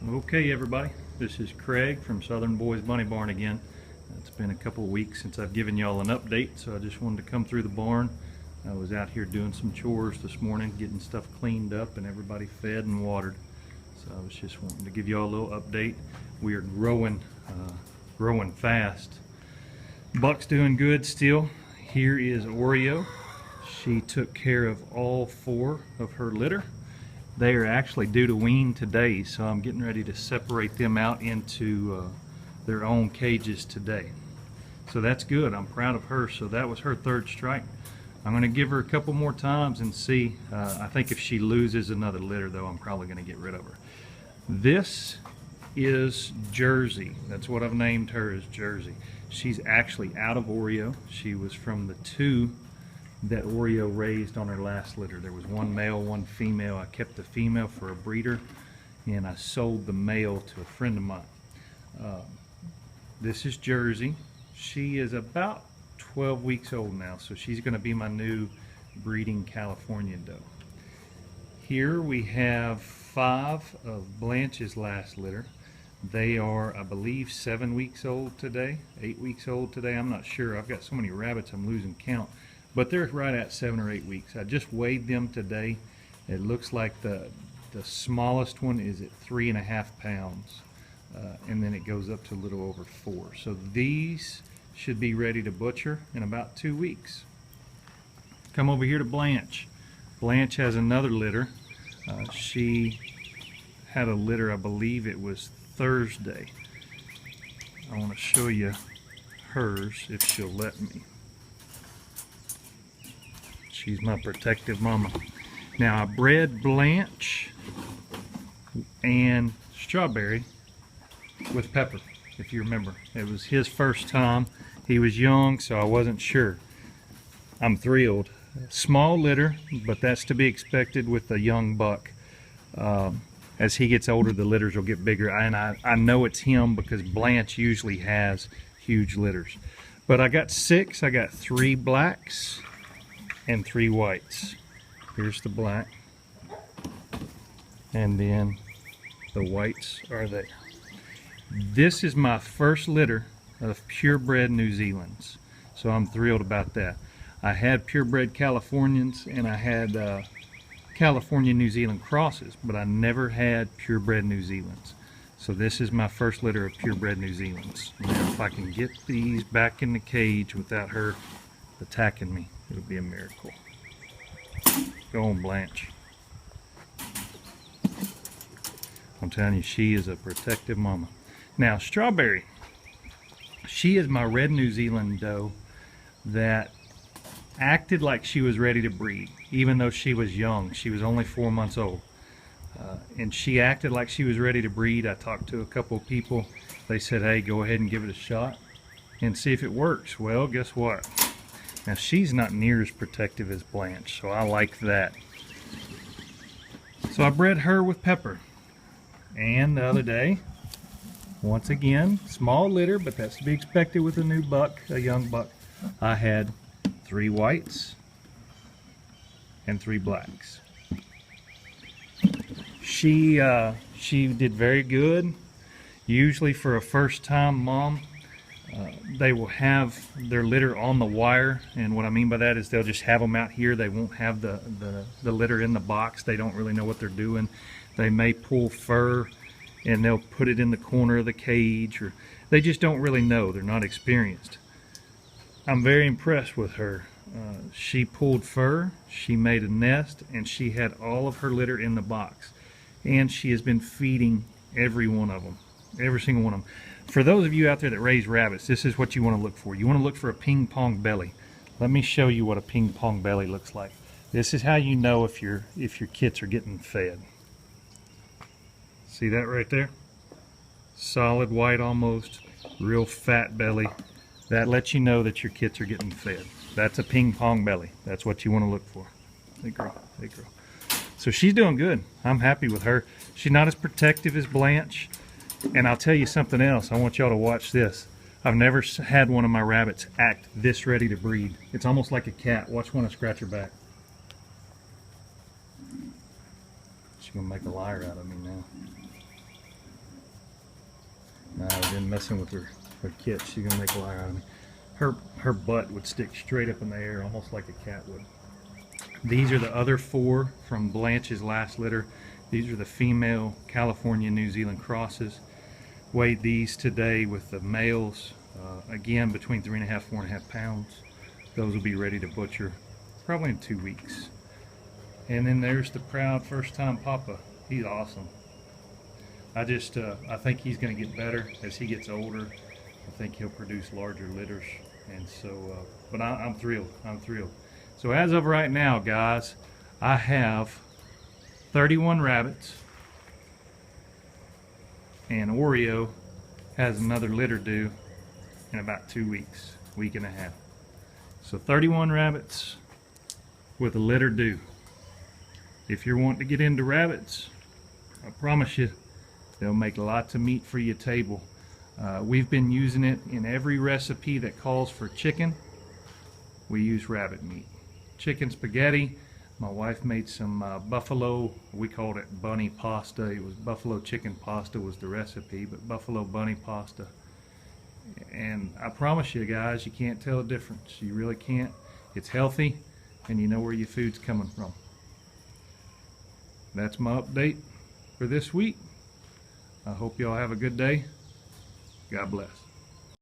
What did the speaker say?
Okay everybody, this is Craig from Southern Boys Bunny Barn again. It's been a couple of weeks since I've given y'all an update, so I just wanted to come through the barn. I was out here doing some chores this morning, getting stuff cleaned up and everybody fed and watered. So I was just wanting to give y'all a little update. We are growing fast. Buck's doing good still. Here is Oreo. She took care of all 4 of her litter. They are actually due to wean today, so I'm getting ready to separate them out into their own cages today. So that's good. I'm proud of her. So that was her 3rd strike. I'm going to give her a couple more times and see. I think if she loses another litter, though, I'm probably going to get rid of her. This is Jersey. That's what I've named her, is Jersey. She's actually out of Oreo. She was from the 2 that Oreo raised on her last litter. There was 1 male, 1 female. I kept the female for a breeder, and I sold the male to a friend of mine. This is Jersey. She is about 12 weeks old now, so she's going to be my new breeding California doe. Here we have 5 of Blanche's last litter. They are, I believe, 7 weeks old today, 8 weeks old today. I'm not sure. I've got so many rabbits I'm losing count. But they're right at 7 or 8 weeks. I just weighed them today. It looks like the smallest one is at 3.5 pounds. And then it goes up to a little over 4. So these should be ready to butcher in about 2 weeks. Come over here to Blanche. Blanche has another litter. She had a litter, I believe it was Thursday. I want to show you hers if she'll let me. She's my protective mama. Now I bred Blanche and Strawberry with Pepper, if you remember. It was his first time. He was young, so I wasn't sure. I'm thrilled. Small litter, but that's to be expected with a young buck. As he gets older, the litters will get bigger, and I know it's him because Blanche usually has huge litters. But I got 6. I got 3 blacks and 3 whites. Here's the black, and then the whites are there. This is my first litter of purebred New Zealands, so I'm thrilled about that. I had purebred Californians and I had California New Zealand crosses, but I never had purebred New Zealands. So this is my first litter of purebred New Zealands. Now if I can get these back in the cage without her attacking me, it'll be a miracle. Go on, Blanche. I'm telling you, she is a protective mama. Now, Strawberry. She is my red New Zealand doe that acted like she was ready to breed, even though she was young. She was only 4 months old. And she acted like she was ready to breed. I talked to a couple of people. They said, hey, go ahead and give it a shot and see if it works. Well, guess what? Now she's not near as protective as Blanche, so I like that. So I bred her with Pepper. And the other day, once again, small litter, but that's to be expected with a new buck, a young buck. I had 3 whites and 3 blacks. She did very good. Usually for a first-time mom, they will have their litter on the wire, and what I mean by that is they'll just have them out here. They won't have the litter in the box. They don't really know what they're doing. They may pull fur and they'll put it in the corner of the cage, or they just don't really know. They're not experienced. I'm very impressed with her. She pulled fur, she made a nest, and she had all of her litter in the box. And she has been feeding every one of them, every single one of them. For those of you out there that raise rabbits, this is what you want to look for. You want to look for a ping pong belly. Let me show you what a ping pong belly looks like. This is how you know if your kits are getting fed. See that right there? Solid white almost, real fat belly. That lets you know that your kits are getting fed. That's a ping pong belly. That's what you want to look for. Hey girl, hey girl. So she's doing good. I'm happy with her. She's not as protective as Blanche. And I'll tell you something else. I want y'all to watch this. I've never had one of my rabbits act this ready to breed. It's almost like a cat. Watch when I scratch her back. She's gonna make a liar out of me now. I've been messing with her kit. She's gonna make a liar out of me. Her butt would stick straight up in the air, almost like a cat would. These are the other 4 from Blanche's last litter. These are the female California New Zealand crosses. Weighed these today with the males, again between 3.5 4.5 pounds. Those will be ready to butcher probably in 2 weeks. And then there's the proud first-time papa. He's awesome. I think he's going to get better as he gets older. I think he'll produce larger litters, and so. But I'm thrilled. I'm thrilled. So as of right now, guys, I have 31 rabbits, and Oreo has another litter due in about 2 weeks, week and a half. So 31 rabbits with a litter due. If you're wanting to get into rabbits, I promise you, they'll make lots of meat for your table. We've been using it in every recipe that calls for chicken. We use rabbit meat. Chicken spaghetti. My wife made some buffalo, we called it bunny pasta. It was buffalo chicken pasta was the recipe, but buffalo bunny pasta. And I promise you guys, you can't tell the difference. You really can't. It's healthy, and you know where your food's coming from. That's my update for this week. I hope y'all have a good day. God bless.